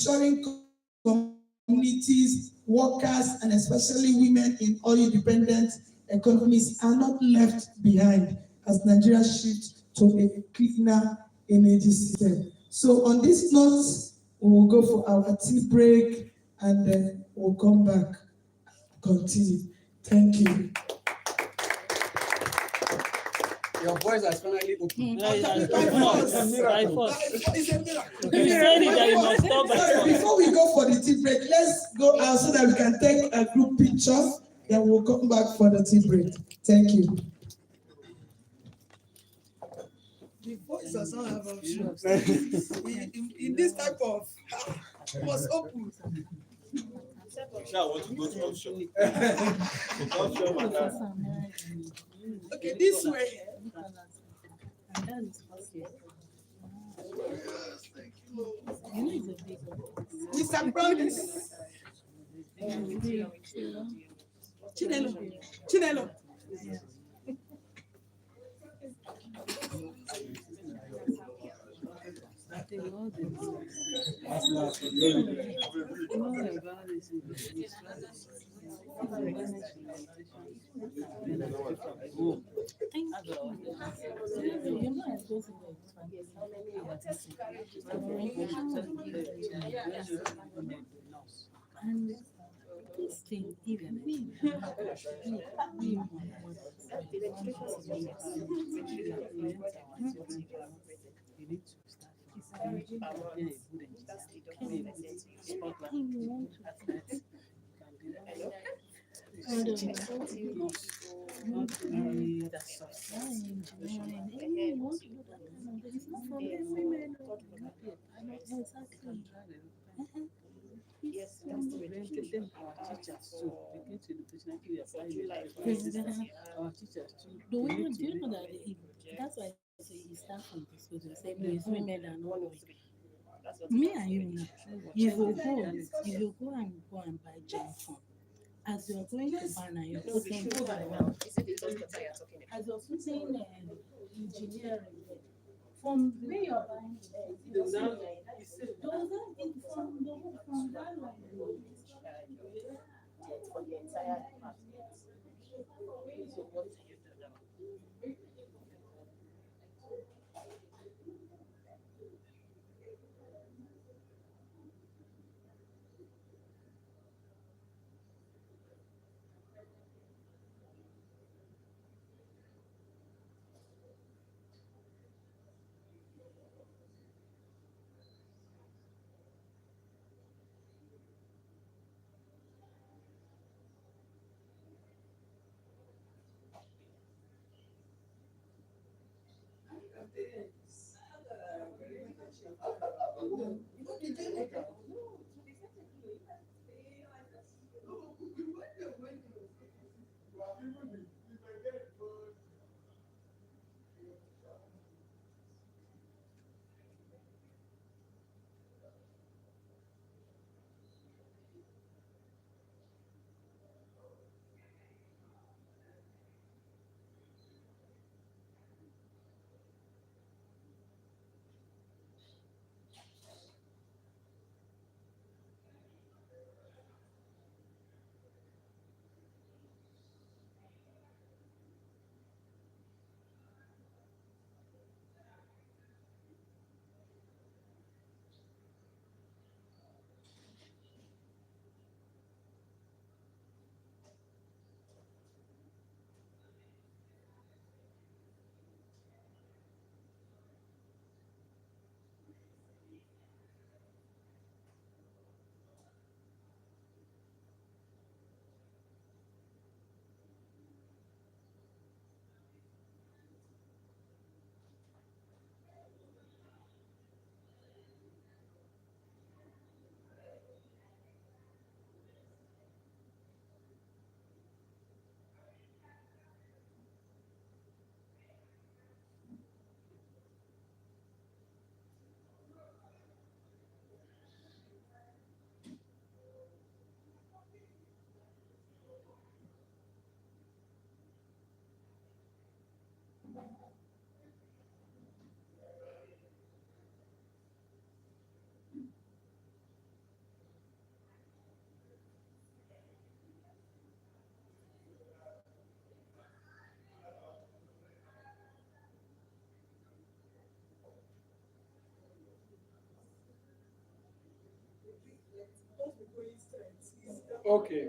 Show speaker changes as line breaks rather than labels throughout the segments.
ensuring communities, workers, and especially women in oil-dependent economies are not left behind as Nigeria shifts to a cleaner energy system. So on this note, we will go for our tea break and then we'll come back, continue. Thank you.
Your voice has finally opened.
By
force.
It's a miracle.
You said it that you must stop by
Sorry,
force.
before we go for the tea break, let's go out so that we can take a group picture. Then we'll come back for the tea break. Thank you. The voice does not have options. In this type of was open.
I want to go to option.
Okay, this way. Mr. Promise. Chinelo.
And this thing, even we need to start Yes, our teachers too. Our teachers too. Do you know that that's why I say you start from this because you say there's women and all of it. Me and you now, if you go and buy gem phone, as you're going to buy now, you're putting as you're putting engineering there, from where you're buying those from that line for the entire department. So what do you do now?
Okay.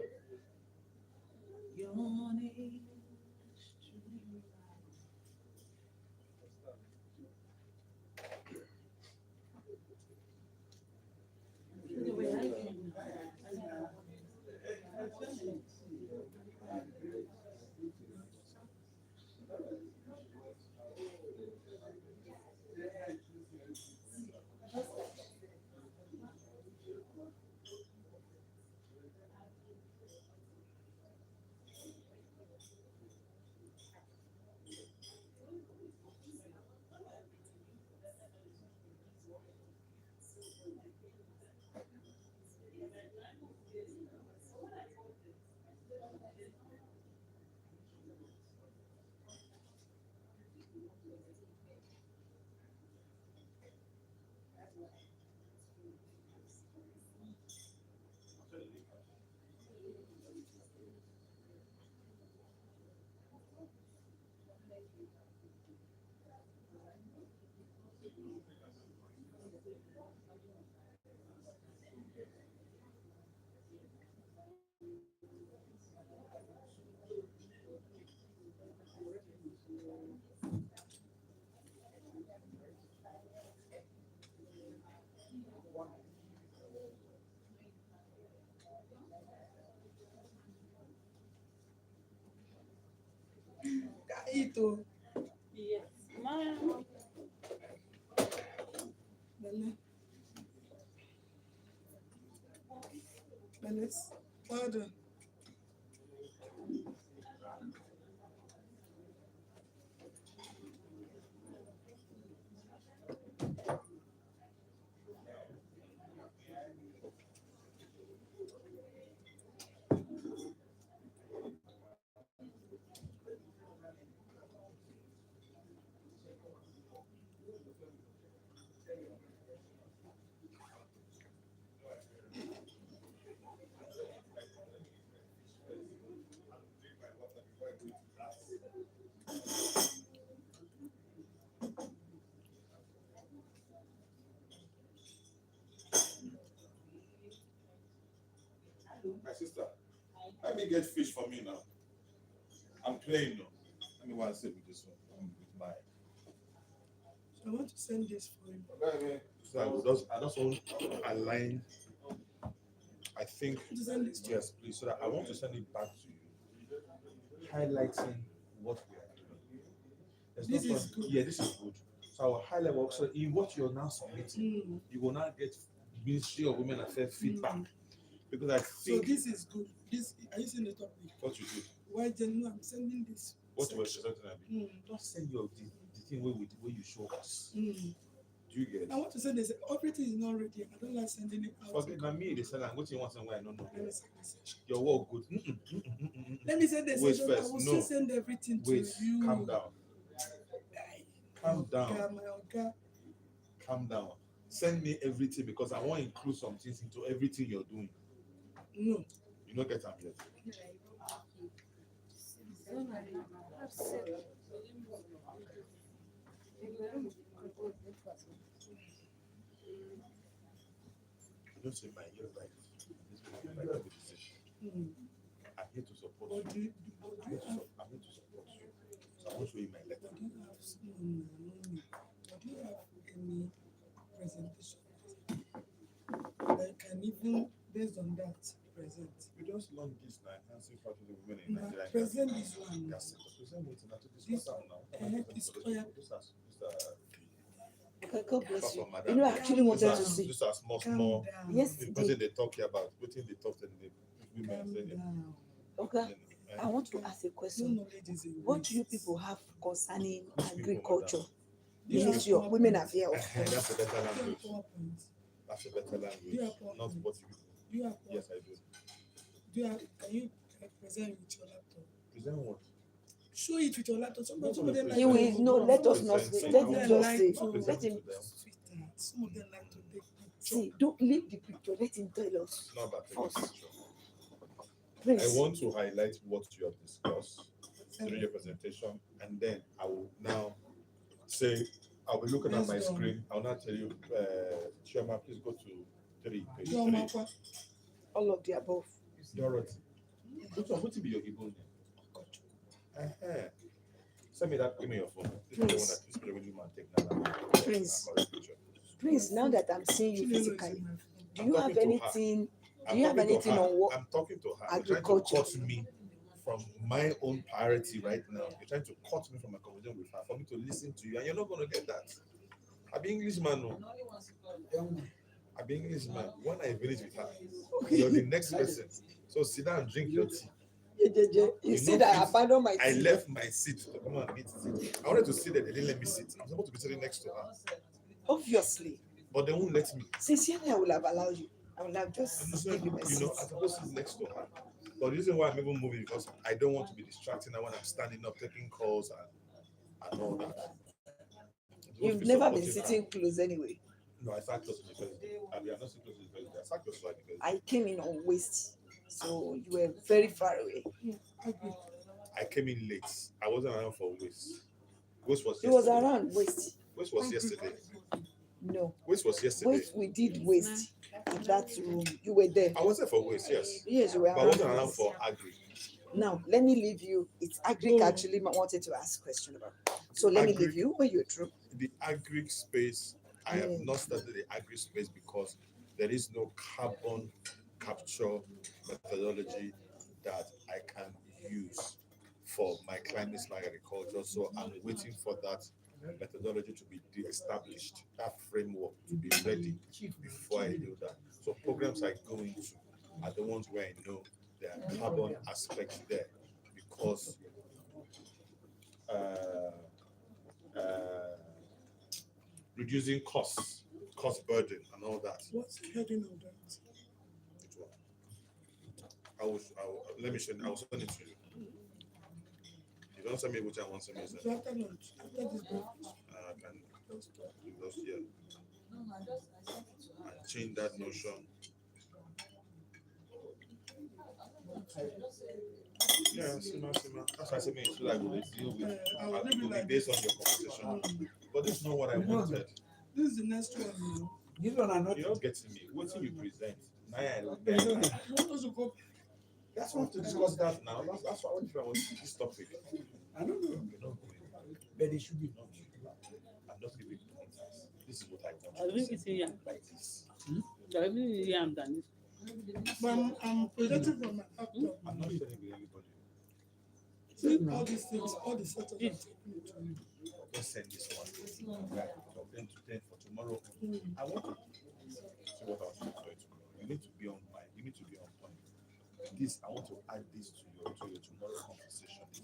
Ito.
Yes. Ma.
Bele. Beles. Well done.
My sister, let me get fish for me now. I'm playing now. Let me want to sit with this one. With my.
I want to send this for you.
So I just want to align. I think
To send this to you.
yes, please. So that I want to send it back to you, highlighting what we are doing. There's
This
no
is
point-
good.
Yeah, this is good. So I will highlight what. So in what you're now submitting, you will now get Ministry of Women Affairs feedback because I
So
think
this is good. This are you seeing the topic?
what you did.
Why then no, I'm sending this.
What you were
section.
presenting, just send your the thing where you show us.
Mm.
Do you get?
I want to send this. Everything is not ready. I don't like sending it out.
Forget now me, they sell and what you want somewhere I don't know.
Let me send this section.
Your work good.
Let me send this
Wait
section. I
first,
will
no.
still send everything
Wait,
to you.
calm down. Calm down.
My Oga.
Calm down. Send me everything because I want to include some things into everything you're doing.
No.
You don't get them yet. You don't say my ear right. This is my decision.
Mm.
I'm here to support
But
you.
do you have
I'm here to support you. So I want to show you my letter.
But do you have but do you have any presentation that you can even based on that present?
We just launched this now, enhancing part of the women in
Now,
Nigeria.
present this one.
Yes, present it now to
This-
discuss them now.
it's clear.
Okay, God bless you.
Madam.
You know, I actually wanted to
These
see.
are small,
Calm
small.
down.
Yes,
The
they-
person they talk about, within they talk, and the women
Calm
say,
down.
Okay, I want to ask a
No
question.
knowledge is a
What do you
waste.
people have concerning
Which people,
agriculture?
Do you have
Ministry of Women
PowerPoint?
Affairs.
That's a better
Do you have
language.
PowerPoint?
That's a better language.
Yeah,
Not what you.
Do you have
Yes,
PowerPoint?
I do.
Do you have, can you present with your laptop?
Present what?
Show it with your laptop. Some
No,
of them like
He will no. Let us not.
Present.
Let
Some of
him
them
just
like
say.
to
Let him
sweetheart. Some of them like to take picture.
see. Don't leave the picture. Let him tell us.
It's not about taking
First.
picture. I
Please.
want to highlight what you have discussed during your presentation, and then I will now say, I'll be looking at my
Yes, Dawn.
screen. I'll now tell you, Chairman, please go to 3,
Yomakwa.
All of the above.
Dorothy. Which one? What will be your Igbo name? Send me that. Give me your phone. This is the one
Please.
that you spray when you man take now.
Please.
Correct picture.
Please, now that I'm seeing you
Chinelo is
physically,
in my phone.
do you have
talking to her.
anything?
I'm
Do you have
talking to
anything
her.
on what?
I'm talking to her. You're trying to
Agriculture.
cut me from my own priority right now. You're trying to cut me from my conversation with her for me to listen to you, and you're not going to get that. I'm Englishman, no. I'm Englishman. When I finish with her, you're the next person. So sit down and drink your tea.
You
You
see
know,
that I
if
abandoned my
I
team.
left my seat to come and meet it. I wanted to sit there, they didn't let me sit. I'm supposed to be sitting next to her,
Obviously,
but they won't let me.
sincerely, I would have allowed you. I would have
I'm
just
just
give you my
I'm
seat.
supposed to sit next to her. But the reason why I'm even moving is because I don't want to be distracting her when I'm standing up taking calls and all that. I'm supposed to
You've
be
never been
supporting her.
sitting close anyway.
No, I sat close to the president. I mean, I'm not sitting close to the president. I sat close to her because
I came in on waist, so you were very far away.
I came in late. I wasn't around for Waste. Waste was
It was
yesterday.
around waist.
Waste was yesterday.
No,
Waste was yesterday.
waist. We did waist in that room. You were there.
I wasn't for Waste, yes.
Yes, you were
But I wasn't
around
around
waist.
for Agri.
Now, let me leave you. It's Agric
Oh.
actually wanted to ask a question about. So let me
Agric.
leave you when you're through.
The Agri space, I have
Yeah.
not started the Agri space because there is no carbon capture methodology that I can use for my climate smart agriculture. So I'm waiting for that methodology to be established, that framework to be ready before I do that. So programs I go into are the ones where I know there are carbon aspects there because reducing cost burden and all that.
What's the heading of that?
Which one? Let me show you. I will send it to you. You don't send me which I want to send me.
So after lunch, after this breakfast,
I can just yeah. And change that notion. Yeah, Sima. That's why I said me so like we deal with
I will leave it
will be
like
based
this.
on your conversation. But this is not what I wanted.
This is the next one.
This one are not.
You're not getting me. What do you present? Now
You know, those who go-
that's what to discuss that now. That's why I want to this topic.
I don't know.
You're not going.
But they should be.
I'm just giving you context. This is what I want.
I think it's in yam.
Like this.
I think it's yam than this.
But I'm projecting from my laptop.
I'm not sharing with anybody.
See all these things, all the setup.
Yes.
Just send this one. Right. From 10 to 10 for tomorrow. I want to see what I was doing for you tomorrow. You need to be on mind. You need to be on point. This I want to add this to your tomorrow conversation. So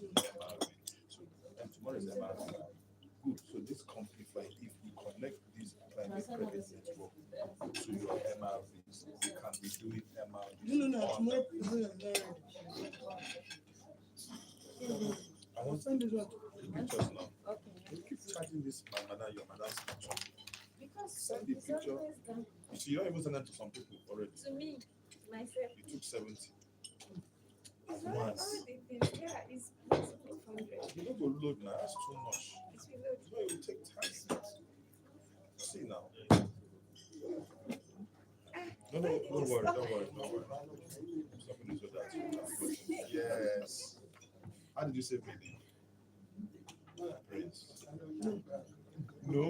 and tomorrow is MRV. Good. So this company, if you connect this climate credit network to your MRVs, you can be doing MRVs.
No, tomorrow president is
I want
send this one.
the pictures now. You keep charging this your madam's picture. Send the picture. You see, you don't even send that to some people already.
To me, myself.
You took 70.
It's not all
Once.
the things. Yeah, it's 500.
You don't go load now, that's too much.
It will load.
No, it will take time. See now. No, don't worry. Stop with this that. Yes. How did you say baby? Prince. No.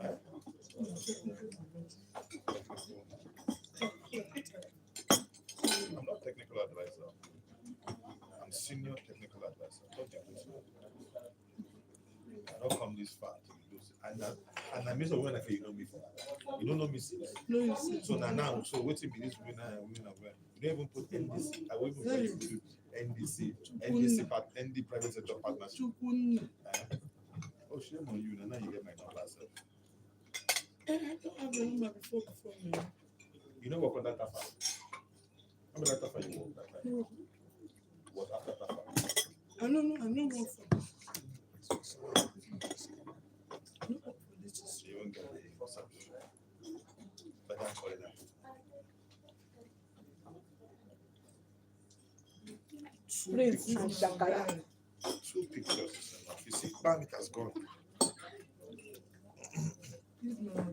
Eh? I'm not technical advisor. I'm senior technical advisor. Don't get this wrong. I don't come this far to do this. And I miss a woman like you know me for. You don't know me since.
No, you see.
So now, so waiting be this winner and winner where you don't even put NDC. I will even put NDC ND private sector partnership.
Chukun.
Oh shame on you, now you get my number. So.
I don't have a number before me.
You know what that Tafa? How many Tafa you work that time? What after Tafa?
I know one for this.
So you won't get the first submission. But I'm calling that.
Prince and Shakara.
Two pictures is enough. You see, bam, it has gone.
This is my guy.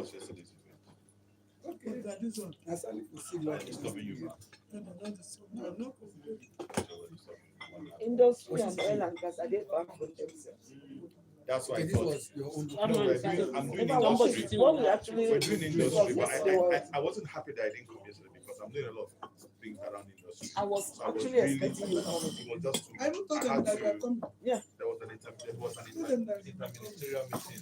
was yesterday's event?
Okay, that is one. That's how you see
Why
like
is stopping you back?
No.
Industry and oil and gas, are they far from themselves?
That's why I
Okay, this
thought.
was your own.
No, I'm doing
What
industry.
we actually
We're doing industry, but
was-
I wasn't happy that I didn't come yesterday because I'm doing a lot of things around industry.
I was
So I was
actually
really,
expecting you coming.
it was just too
I even told
I
them
had
that you are
to-
coming.
there was an interministerial meeting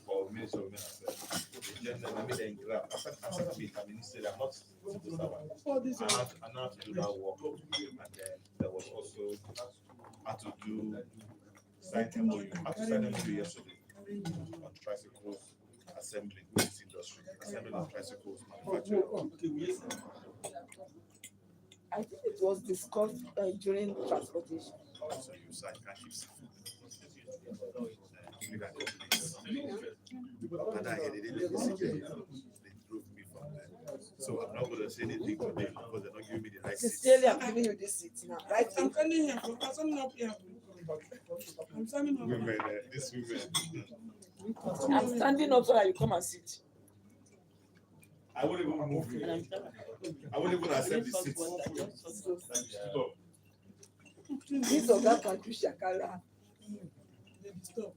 for Minister of Women Affairs. The gender, I made them grab. I said I'm interministerial, I'm not civil servant.
For this
I had to do that work, and then there was also had to do sign MOU. I had to sign MOU yesterday on tricycles assembly with this industry, assembly of tricycles manufacturing.
I think it was discussed during transportation.
So you say I can't keep saying. Give me that complete. And I they didn't listen to me. They drove me from there. So I'm not gonna say anything today because they're not giving me the right seat.
Sincerely, I'm giving you this seat now, right?
I'm standing here, I'm standing up here. I'm standing up.
Women, these women.
I'm standing up so that you come and sit.
I won't even move
And
you.
I'm sorry.
I won't even accept the seat.
Stop.
This or that can do shakara.
Stop.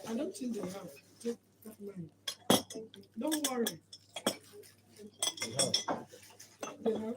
I don't think they have. Take that money. Don't worry. They have.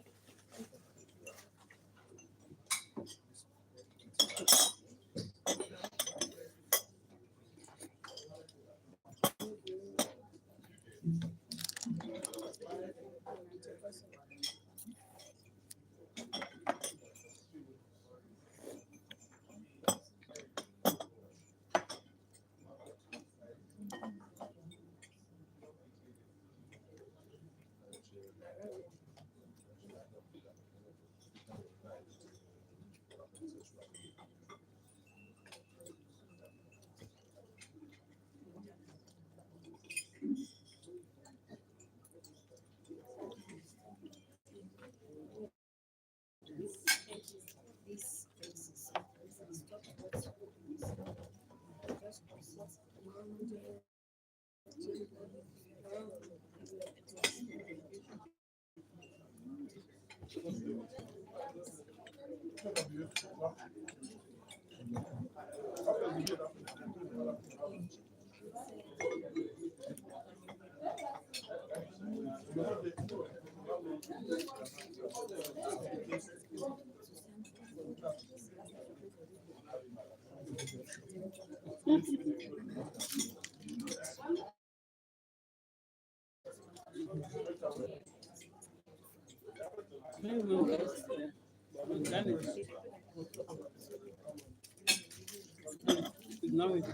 Ignore it.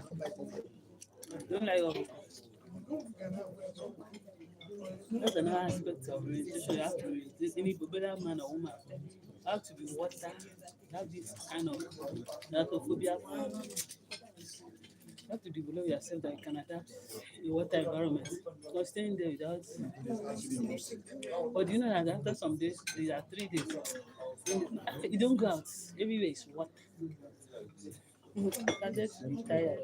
Don't like all. That's another aspect of meditation. You have to resist any whether man or woman. You have to be water. You have this kind of arachnophobia. You have to develop yourself that you can adapt in water environment. Because staying there without. But do you know that after some days, there are 3 days, You don't go out. Everywhere is water. I'm just tired.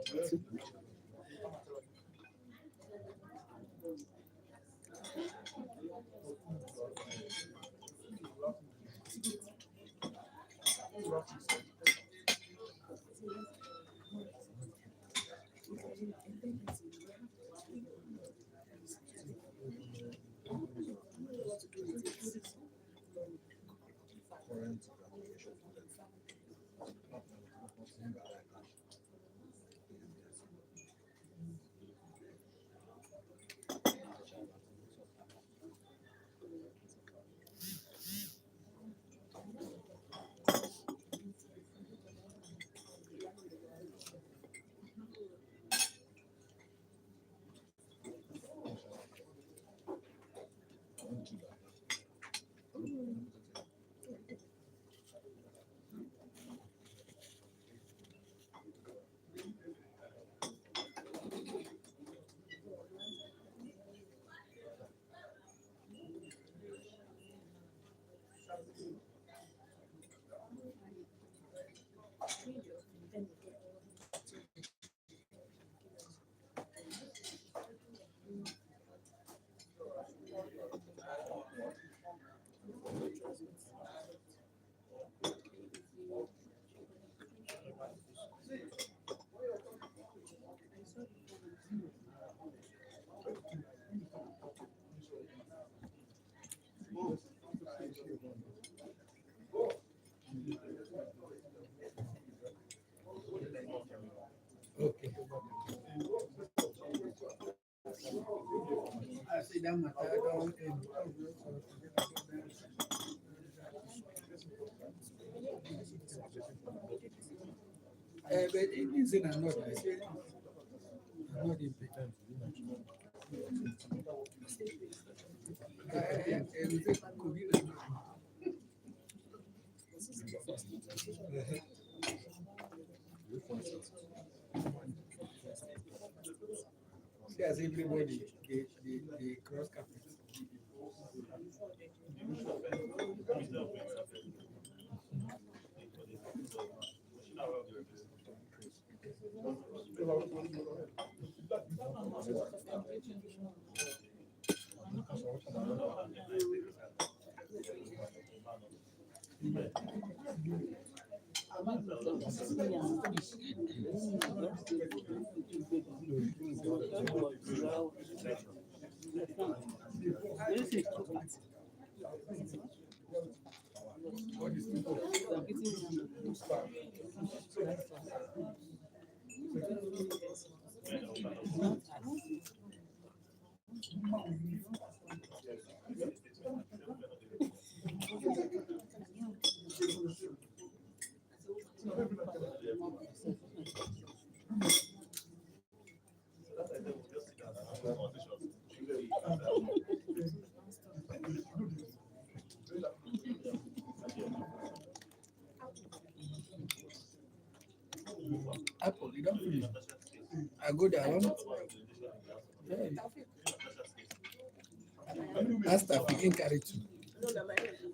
Okay. I see that matter don't end. But it is in another. I say I'm not important. See as everybody they cross carpet. Apple, you don't finish. I go there. That's stuff you can carry too.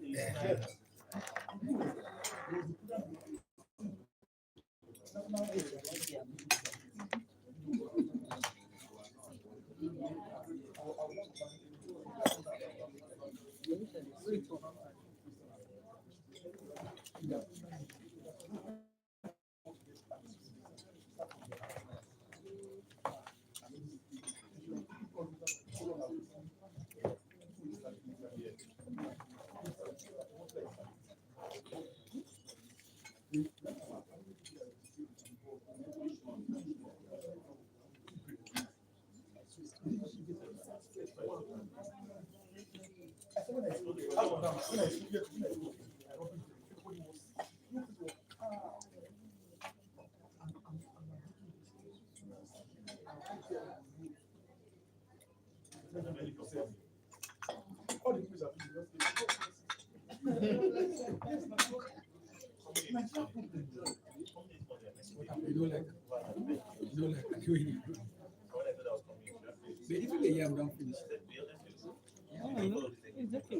Yeah. You don't like, you don't like, but even the yam don't finish.
Oh, no, it's okay.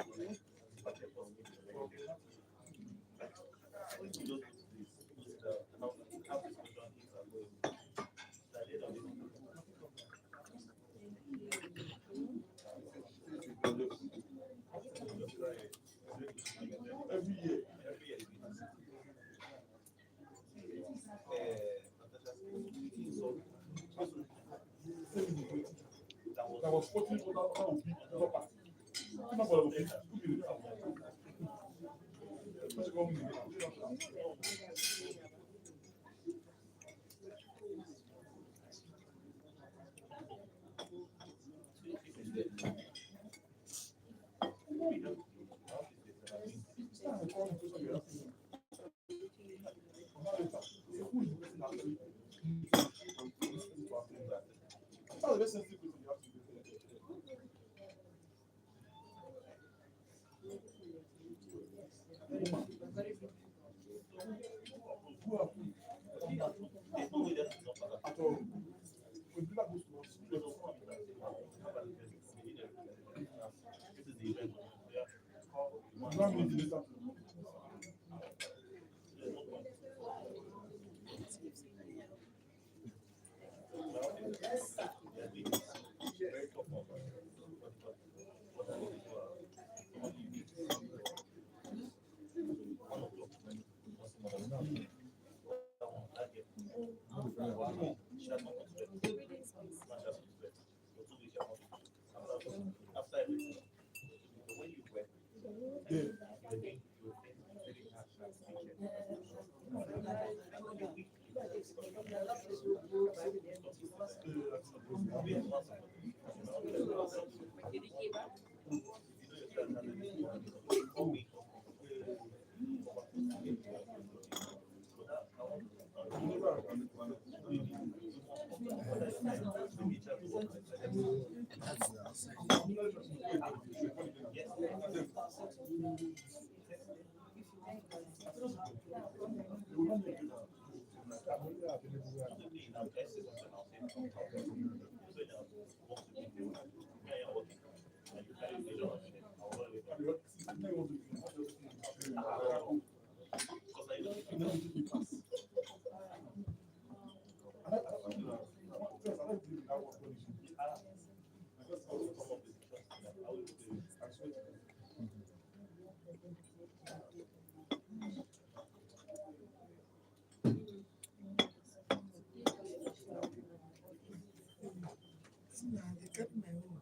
See, now they get my own.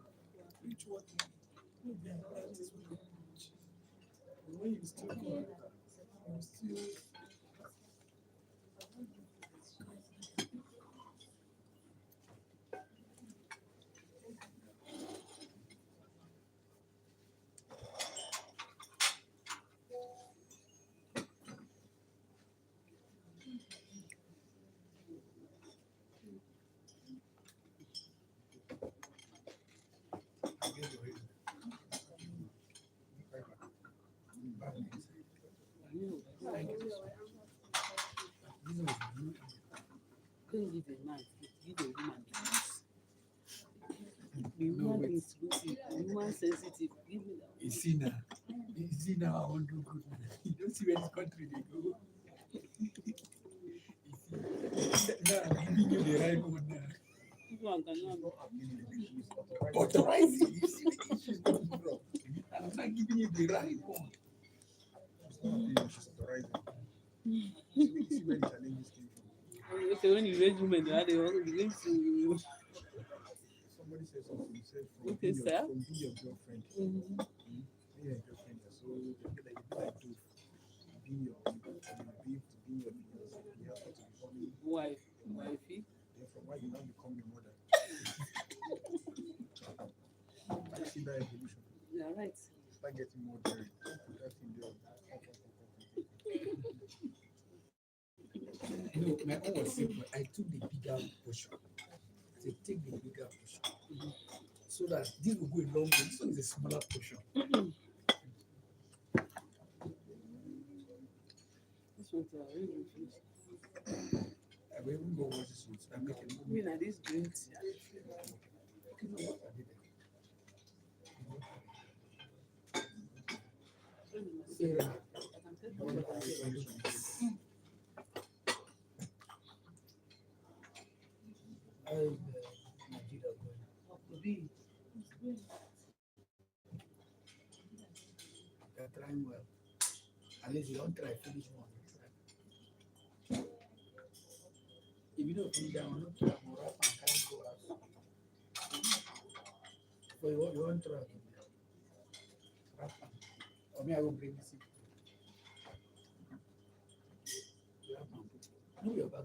Which one? Maybe I practice with them. When you still go, you still.
Don't give a man, give a woman the woman is good, the woman sensitive, give me that.
You see now, I want to do good. You don't see where this country they go. You see, now I'm giving you the right one now.
This one cannot
Authorize it. You see the issues coming from. And I'm not giving you the right one. You see where the challenges came from.
okay, when you raise women, they also begin to
Somebody said something. He said from
okay,
being
sir.
from being your girlfriend. Being your girlfriend, so they feel like you like to be your fiance. You have to become
Wifey.
then from why you now become your mother. I see that evolution.
You're right.
Start getting more daring. That thing there. No, my own was simple. I took the bigger portion. I take the bigger portion. So that this will go a long way. This one is a smaller portion.
This one's already finished.
I will even go watch this one. I make a
Me na this drinks.
Okay, no, what I did. Sarah, I want to ask you something. How's Nigeria going? They're trying well. At least you don't try finish one. Try. If you don't finish that one, don't try more and can't go out. For you want to wrap am. Or me, I will bring this. Wrap am. Move your bag.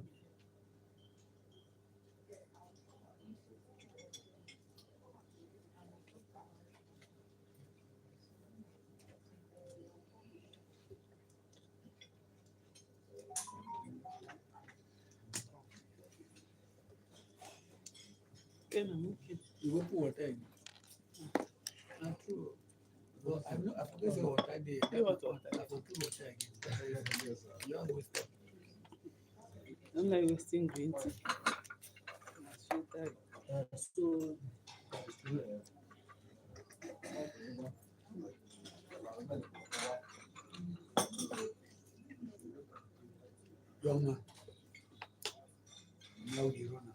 Okay, now, okay.
You go put water in. Not true. Well, I know I forget the water there.
You want water?
I will put water again. You are waste them.
I'm like wasting green tea. That's so tired. So,
Young man. Now the runner.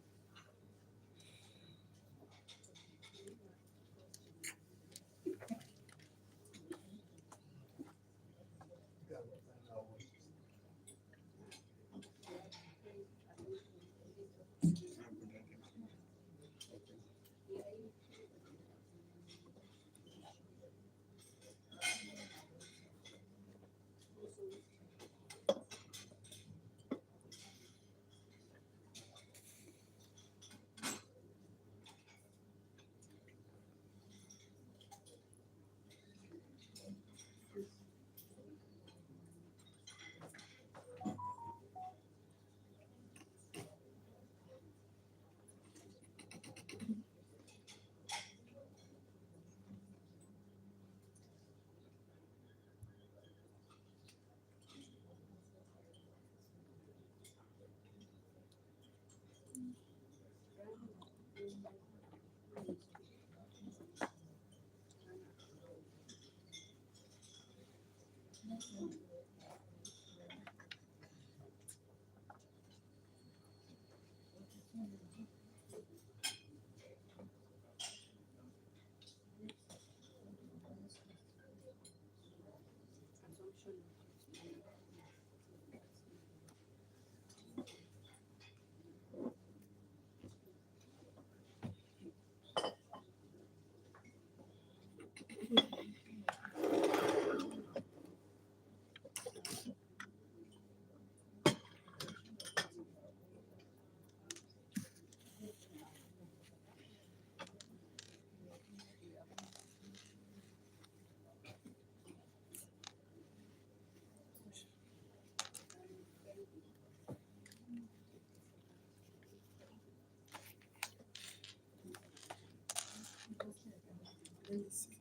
Let me see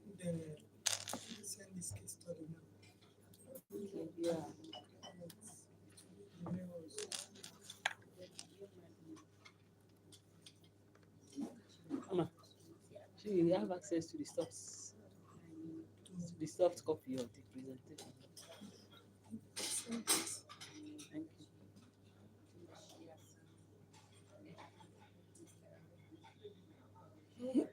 send this case study now.
yeah.
The memos.
Mama, so you have access to the soft copy of the presentation. Thank you.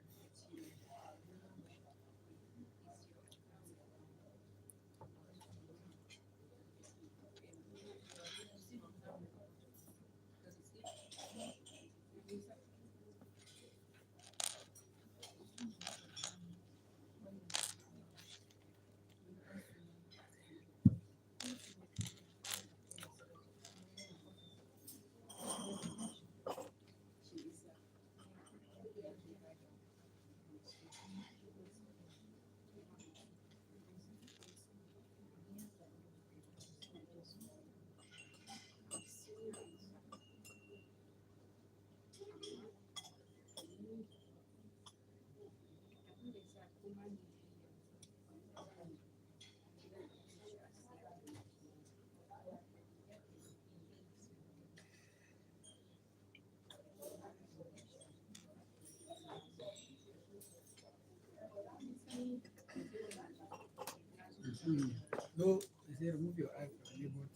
No, they say remove your eye from the neighbor.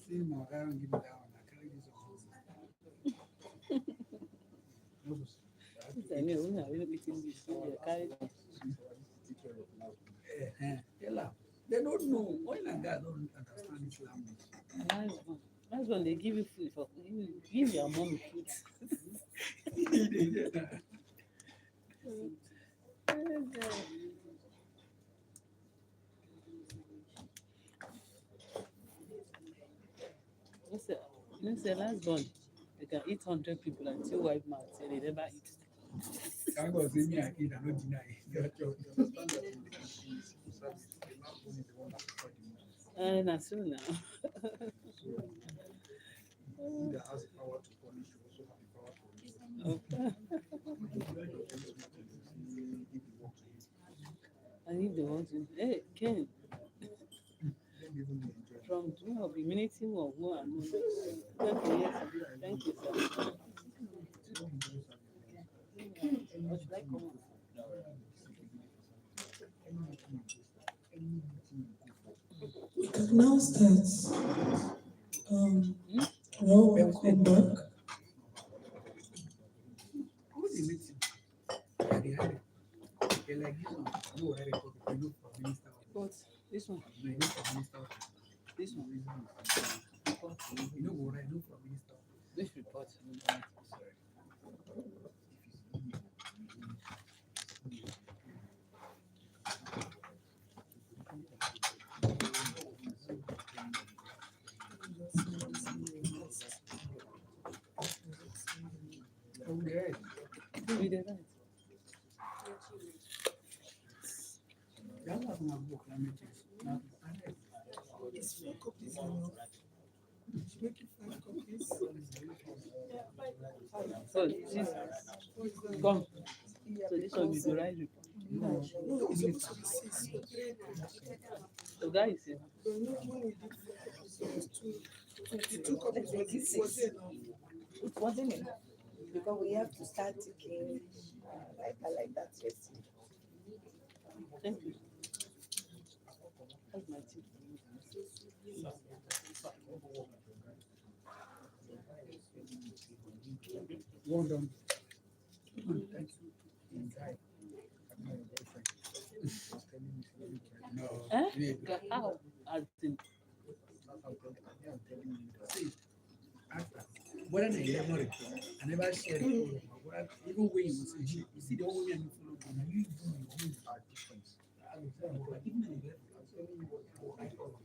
See my guy don't give me that one. I carry this one. No,
I know, we are really beating this. We carry
Tell them. They don't know. Oil and gas don't understand this language.
nice one. Nice one. They give you food for give your mom food. Let's say last born, they can eat 100 people and still wipe mouth say they never eat.
Thank God, say me, I eat, I don't deny. You understand that the last one is the one that suffered the most.
And as soon now.
So, he that has the power to punish also have the power to release.
I need the one to. Hey, Ken,
Then even they enjoy.
from doing of immunity or more and more. Thank you, yes. Thank you, sir. Or should I come on?
We can now start. Welcome back.
Who the meeting? Yeah, they had it. They like this one. No, I record. They look for minister.
But this one,
They look for minister.
this one,
You know what I look for minister.
this report.
Okay.
We did that.
That was my book. Let me check.
It's 4 copies, you know. Make it 5 copies.
So this come. So this one is the right report.
No, it's supposed to be 6. So 3.
The guy is here.
When we did 4 copies, so it's 22 copies. Was there now?
It wasn't enough because we have to start taking like that. Yes.
Thank you. That's my tip.
One done. Thank you. Guy. I'm not your boyfriend. He's telling me to leave right now.
Eh?
Yeah.
How? As in,
I'm telling you. See, after whether I never report, I never share the photo. But even when you see the only one you follow, you are different. I'm telling you, even when you left, I'm telling you what I told you.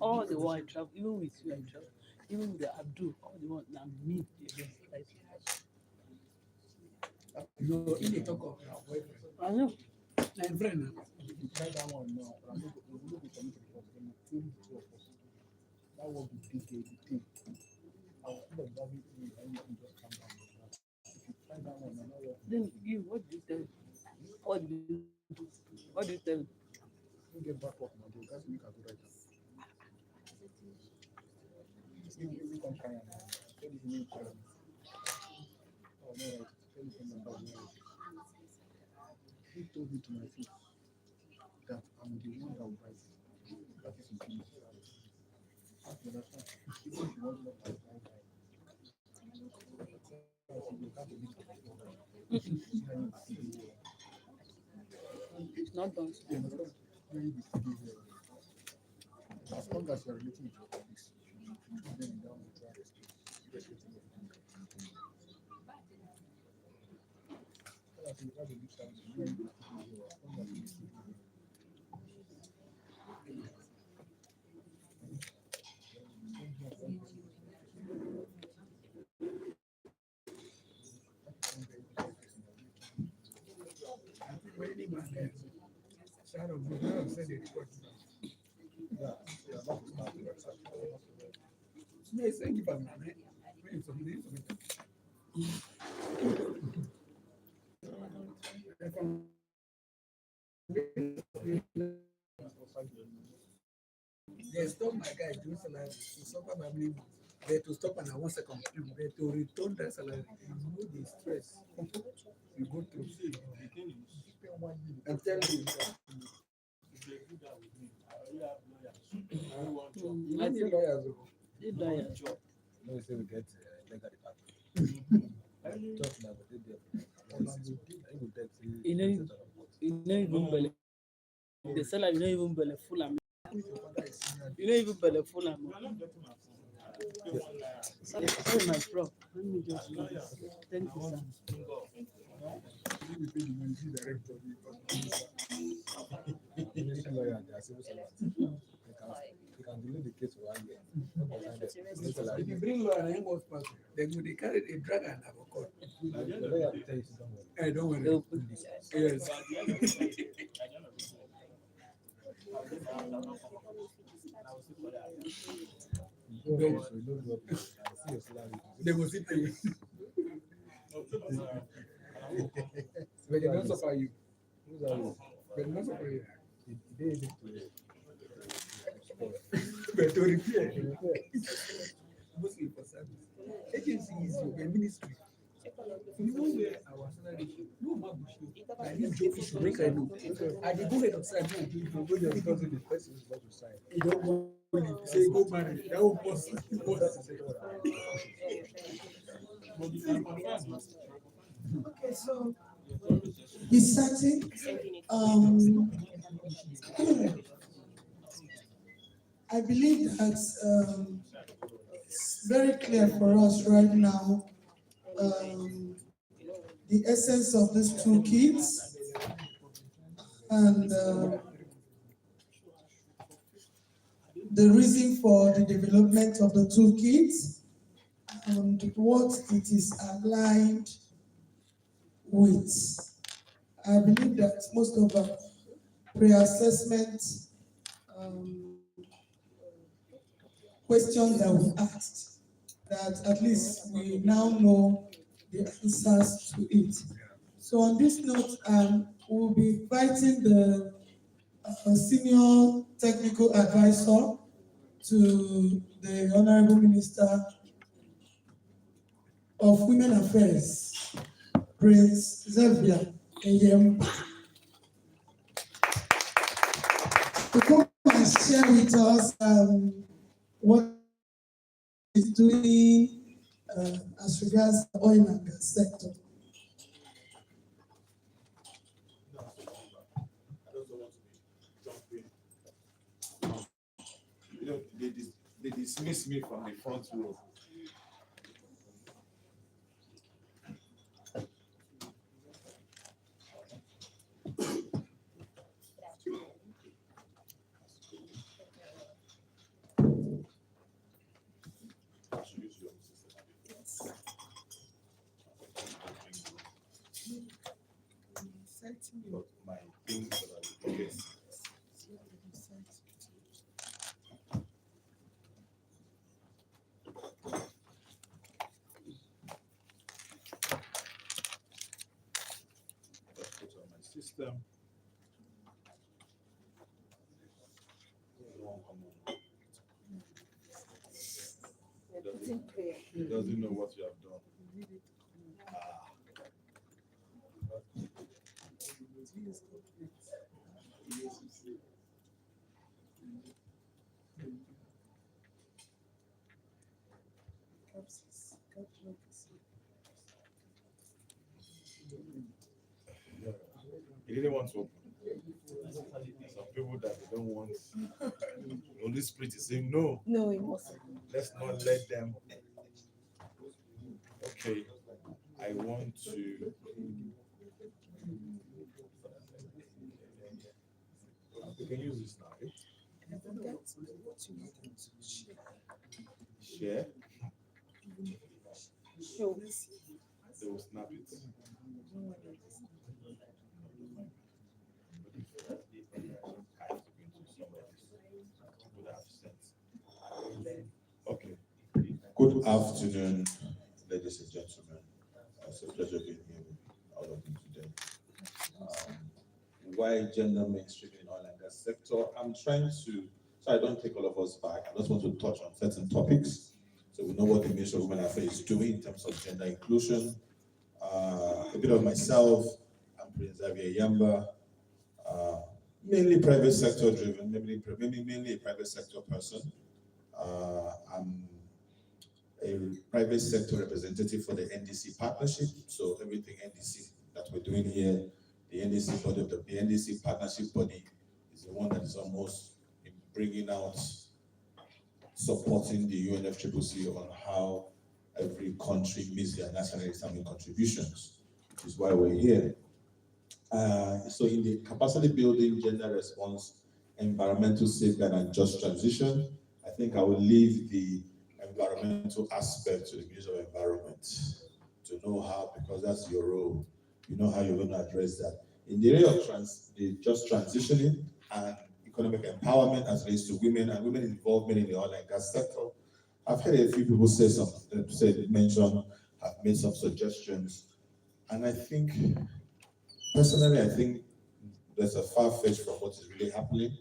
all the while I travel, even with you, I travel, even with the Abdul, all the one now me again.
You know, in the talk of your boyfriend,
I know.
my friend, you try that one now, but I'm not going to commit it for them. Two of us. That will be big. I will end up having you and you just come down. If you try that one, I know
Then you, what do you tell? What do you tell?
you get back up now. That's me can go right now. You can try and tell you need to. Oh no, right. Tell you from number one. He told me to my face that I'm the one that will write. That is his name. You understand? Even if you want to know my guy.
It's not done.
As long as you are relating with your colleagues, then you don't try to They stop my guy doing salary to suffer my money. They to stop and 1 second. They to return that salary. You know the stress you go through. I'm telling you.
I
Many
think
lawyers.
the lawyer.
No, we say we get legal department. Talk now, but they there. I will text you.
You know even belly. The salary, you know even belly full. You know even belly full. Sorry, my prof. Let me just do this. Thank you, sir.
You will pay the money, you direct of
Immigration lawyer, they are civil servants. They can delay the case for 1 year. No concern them. Civil salary.
If you bring lawyer and was person, they go they carry a drag and have a court.
The lawyer will tell you, don't worry.
Hey, don't worry.
They'll put this.
Yes.
You go ahead, so you don't drop it. I see your salary.
They go sit there. But they don't suffer you.
Who's that with?
But they don't suffer you.
They able to
But to repair,
to repair.
mostly for service. Agency is your ministry. You know where our salary should no mabushi. And this joke issue make I know. And they go ahead of side now.
You go there because the person is about to sign.
You don't go leave. Say go marry. That will boss.
Okay, so the setting, I believe that it's very clear for us right now, the essence of these toolkits and the reason for the development of the toolkit and what it is aligned with. I believe that most of our pre-assessment questions that we asked, that at least we now know the answers to it. So on this note, we'll be inviting the senior technical advisor to the Honorable Minister of Women Affairs, Prince Xavier Eyem, to come and share with us what he's doing as regards the oil and gas sector.
I don't want to be jumping. You know, they dismiss me from the front row. I should use your system. But my thing is that I forget. Just put on my system. It won't come on.
Putting prayer.
It doesn't know what you have done. Ah. He didn't want to open. Some people that they don't want. The Holy Spirit is saying, no,
No, it mustn't.
let's not let them. Okay, I want to. We can use this now. Eh? Share.
Show.
They will snap it. I have to go into some of this. Would have sent. Okay. Good afternoon, ladies and gentlemen. It's a pleasure being here with all of you today. Why gender mainstreaming in oil and gas sector? I'm trying to, so I don't take all of us back. I just want to touch on certain topics so we know what the Ministry of Women Affairs is doing in terms of gender inclusion. A bit of myself. I'm Prince Xavier Yamba. Mainly private sector driven, mainly a private sector person. I'm a private sector representative for the NDC partnership. So everything NDC that we're doing here, the NDC body of the NDC partnership body is the one that is almost bringing out, supporting the UNFCCC on how every country meets their national economic contributions, which is why we're here. So in the capacity building, gender response, environmental safeguard, and just transition, I think I will leave the environmental aspect to the Ministry of Environment to know how, because that's your role. You know how you're going to address that. In the area of the just transitioning and economic empowerment as relates to women and women involvement in the oil and gas sector, I've heard a few people say have made some suggestions, and I think, personally, I think there's a far fetch from what is really happening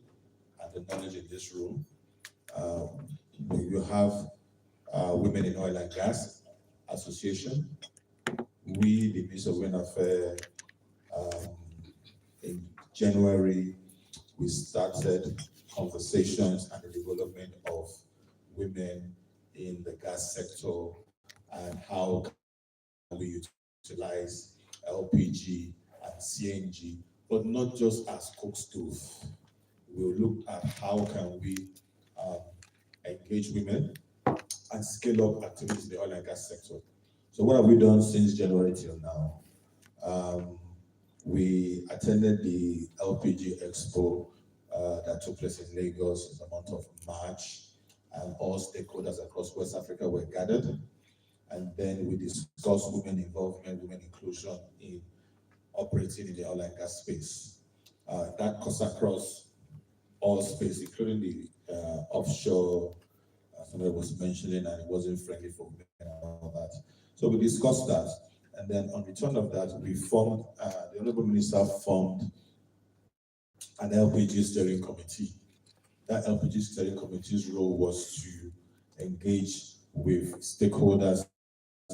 and the knowledge in this room. You have Women in Oil and Gas Association. We, the Ministry of Women Affairs, in January, we started conversations and the development of women in the gas sector and how can we utilize LPG and CNG, but not just as cook stove. We'll look at how can we engage women and scale up activities in the oil and gas sector. So what have we done since January till now? We attended the LPG Expo that took place in Lagos in the month of March, and all stakeholders across West Africa were gathered. And then we discussed women involvement, women inclusion in operating in the oil and gas space. That cuts across all space, including the offshore, somebody was mentioning, and it wasn't friendly for women and all that. So we discussed that. And then on return of that, we formed, the Honorable Minister formed an LPG steering committee. That LPG steering committee's role was to engage with stakeholders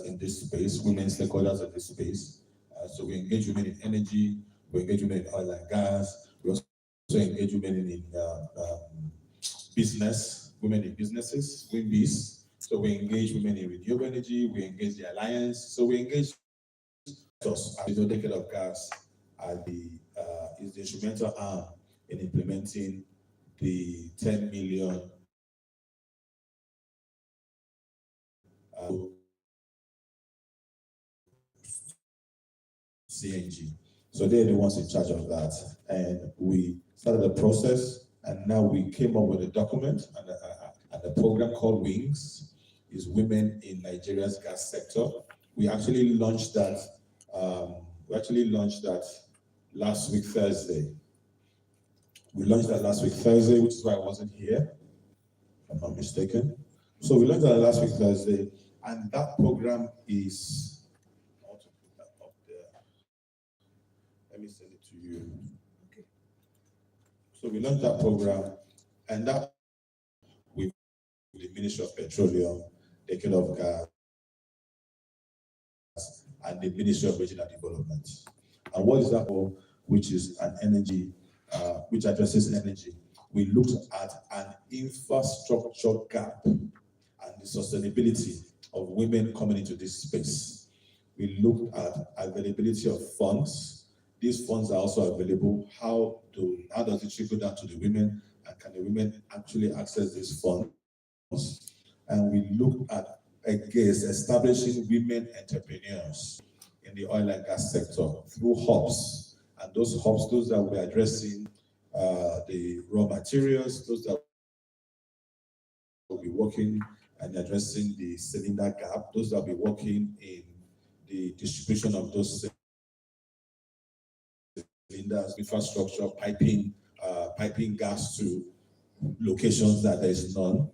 in this space, women stakeholders in this space. So we engage women in energy, we engage women in oil and gas, we also engage women in business, women in businesses, WIMBIS. So we engage women in renewable energy, we engage the alliance, so we engage us. The Decade of Gas is the instrumental arm in implementing the 10 million CNG. So they're the ones in charge of that. And we started the process, and now we came up with a document and a program called WINGS, is Women in Nigeria's Gas Sector. We actually launched that. Last week Thursday. We launched that last week Thursday, which is why I wasn't here, if I'm not mistaken. So we launched that last week Thursday, and that program is, I want to put that up there. Let me send it to you. Okay. So we launched that program, and that with the Ministry of Petroleum, Decade of Gas, and the Ministry of Regional Development. And what is that for? Which is an energy, which addresses energy. We looked at an infrastructure gap and the sustainability of women coming into this space. We looked at availability of funds. These funds are also available. How does it trickle down to the women? And can the women actually access these funds? And we looked at, again, establishing women entrepreneurs in the oil and gas sector through hubs. And those hubs, those that will be addressing the raw materials, those that will be working and addressing the cylinder gap, those that will be working in the distribution of those cylinders, infrastructure, piping gas to locations that there is none.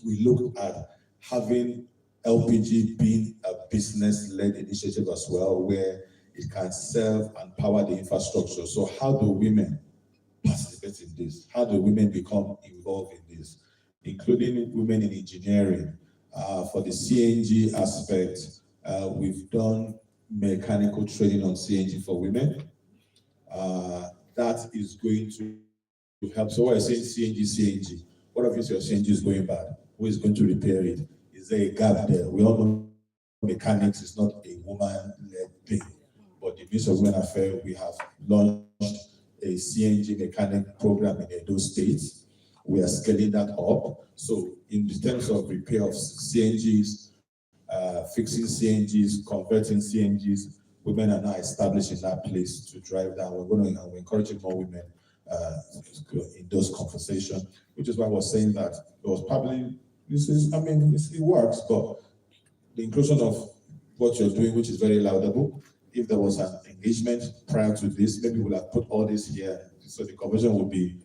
We look at having LPG being a business-led initiative as well, where it can serve and power the infrastructure. So how do women participate in this? How do women become involved in this? Including women in engineering. For the CNG aspect, we've done mechanical training on CNG for women. That is going to help. So when I say CNG, what if your CNG is going bad? Who is going to repair it? Is there a gap there? We all know mechanics is not a woman-led thing. But the Ministry of Women Affairs, we have launched a CNG mechanic program in Edo State. We are scaling that up. So in terms of repair of CNGs, fixing CNGs, converting CNGs. Women are now established in that place to drive down. We're encouraging more women in those conversations, which is why I was saying that it was probably, it works, but the inclusion of what you're doing, which is very laudable. If there was an engagement prior to this, maybe we'll have put all this here. So the conversation would be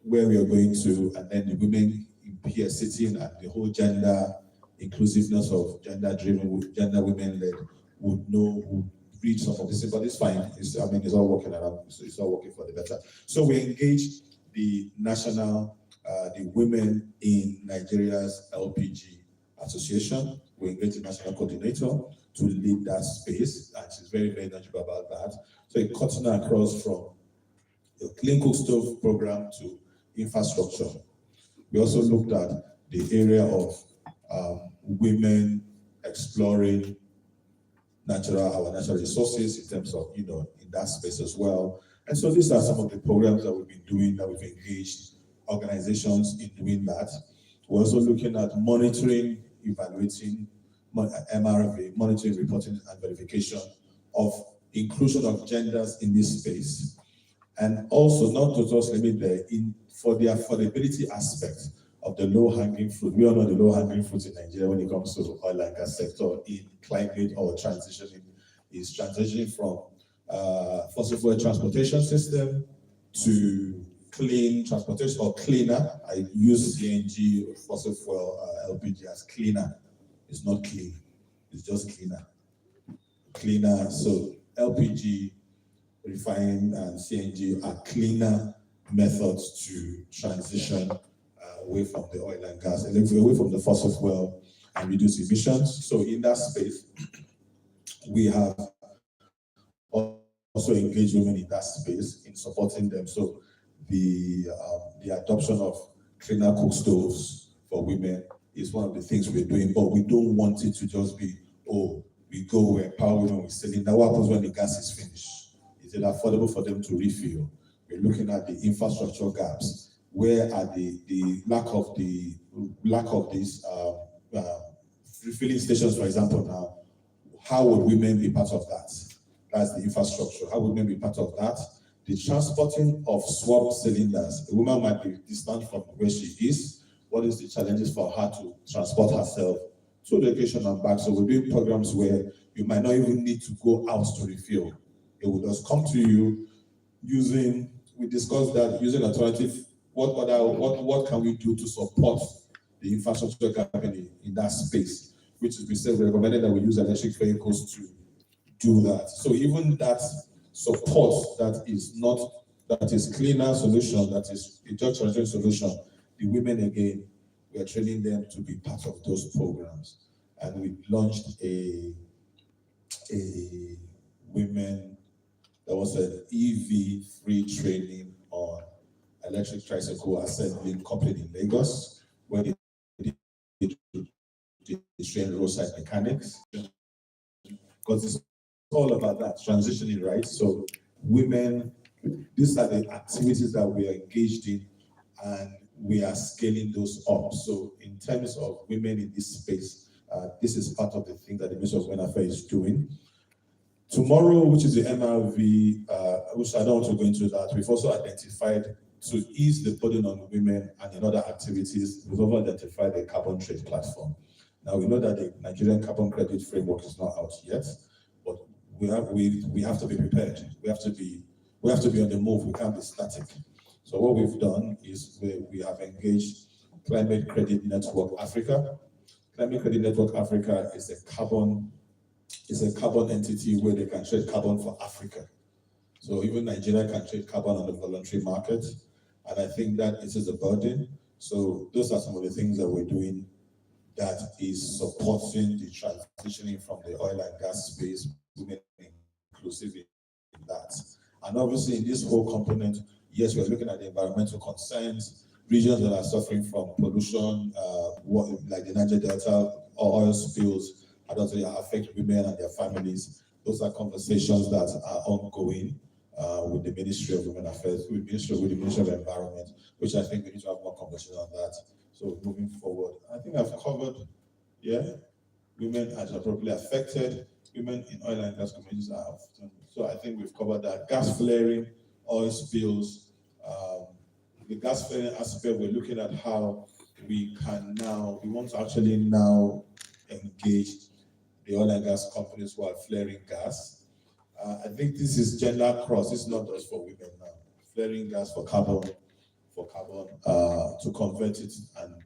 where we are going to, and then the women here sitting and the whole gender inclusiveness of gender-driven, gender women-led would know, would read some of this, but it's fine. It's all working around, so it's all working for the better. So we engaged the national, the Women in Nigeria's LPG Association. We engaged the national coordinator to lead that space, and she's very, very knowledgeable about that. So it cuts across from the clean cook stove program to infrastructure. We also looked at the area of women exploring our natural resources in terms of, in that space as well. And so these are some of the programs that we've been doing, that we've engaged organizations in doing that. We're also looking at monitoring, evaluating, MRV, monitoring, reporting, and verification of inclusion of genders in this space. And also not to just limit there, for the affordability aspect of the low-hanging fruit. We all know the low-hanging fruit in Nigeria when it comes to oil and gas sector in climate or transitioning from fossil fuel transportation system to clean transportation or cleaner. I use CNG, fossil fuel, LPG as cleaner. It's not clean, it's just cleaner. Cleaner, so LPG, refined and CNG are cleaner methods to transition away from the oil and gas, and away from the fossil fuel and reduce emissions. So in that space, we have also engaged women in that space in supporting them. So the adoption of cleaner cook stoves for women is one of the things we're doing, but we don't want it to just be, we go, we empower women with cylinder. What happens when the gas is finished? Is it affordable for them to refill? We're looking at the infrastructure gaps. Where are the lack of these refilling stations, for example, now? How would women be part of that? That's the infrastructure. How would women be part of that? The transporting of swap cylinders. A woman might be distant from where she is. What is the challenges for her to transport herself to the location and back? So we're doing programs where you might not even need to go out to refill. It will just come to you we discussed that using alternative. What can we do to support the infrastructure gap in that space? Which is, we said we recommended that we use electric vehicles to do that. So even that support that is cleaner solution, that is a job transition solution, the women again, we are training them to be part of those programs. And we launched a women, there was an EV free training on electric tricycle assembling company in Lagos, where they train roadside mechanics. Because it's all about that, transitioning, right? So women, these are the activities that we are engaged in, and we are scaling those up. So in terms of women in this space, this is part of the thing that the Ministry of Women Affairs is doing. Tomorrow, which is the MRV, which I don't want to go into that, we've also identified to ease the burden on women and in other activities, we've also identified a carbon trade platform. Now we know that the Nigerian carbon credit framework is not out yet, but we have to be prepared. We have to be on the move. We can't be static. So what we've done is we have engaged Climate Credit Network Africa. Climate Credit Network Africa is a carbon entity where they can trade carbon for Africa. So even Nigeria can trade carbon on the voluntary market. And I think that it is a burden. So those are some of the things that we're doing that is supporting the transitioning from the oil and gas space, women inclusive in that. And obviously in this whole component, yes, we're looking at the environmental concerns, regions that are suffering from pollution, like the Niger Delta, oil spills, how does it affect women and their families? Those are conversations that are ongoing with the Ministry of Women Affairs, with the Ministry of Environment, which I think we need to have more conversation on that. So moving forward, I think I've covered, yeah? women are appropriately affected, women in oil and gas communities are often. So I think we've covered that. Gas flaring, oil spills, the gas flaring aspect, we're looking at how we want to actually now engage the oil and gas companies who are flaring gas. I think this is gender cross, it's not just for women now. Flaring gas for carbon, to convert it and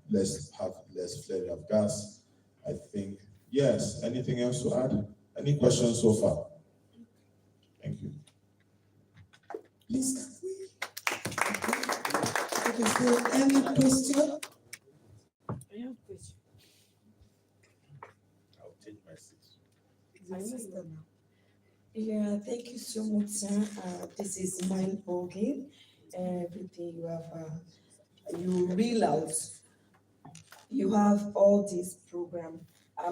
have less flaring of gas. I think, yes. Anything else to add? Any questions so far? Thank you.
Please, okay, so any question?
I'll change my seat.
Yeah, thank you so much, sir. This is mind-boggling. Everything you have, you reel out. You have all this program.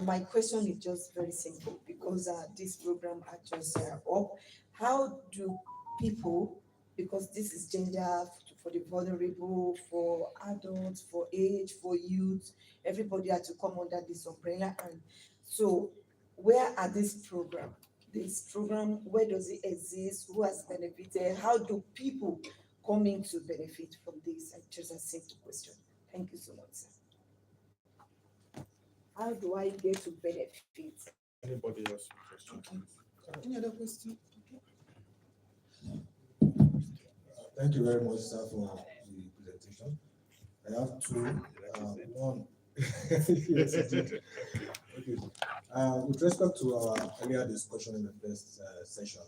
My question is just very simple because this program are just up. How do people, because this is gender for the vulnerable, for adults, for age, for youth, everybody had to come under this umbrella. And so, where are this program? This program, where does it exist? Who has benefited? How do people come in to benefit from this? Just a simple question. Thank you so much, sir. How do I get to benefit?
Anybody else with questions?
Any other question?
Thank you very much, sir, for the presentation. I have two. One, yes, indeed. Okay. With respect to our earlier discussion in the first session,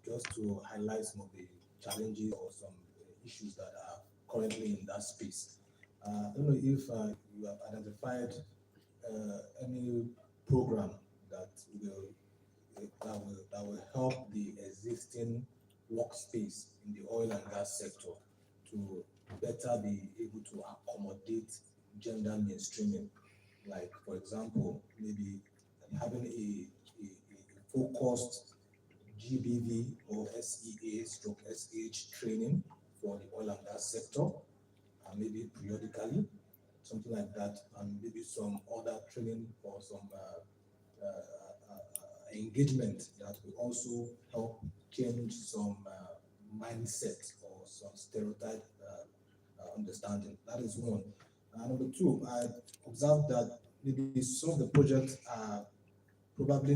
just to highlight some of the challenges or some issues that are currently in that space. I don't know if you have identified any program that will help the existing workspace in the oil and gas sector to better be able to accommodate gender mainstreaming. Like, for example, maybe having a focused GBV or SEA/SH training for the oil and gas sector, maybe periodically, something like that, and maybe some other training or some engagement that will also help change some mindset or some stereotype understanding. That is one. Number two, I observed that maybe some of the projects are probably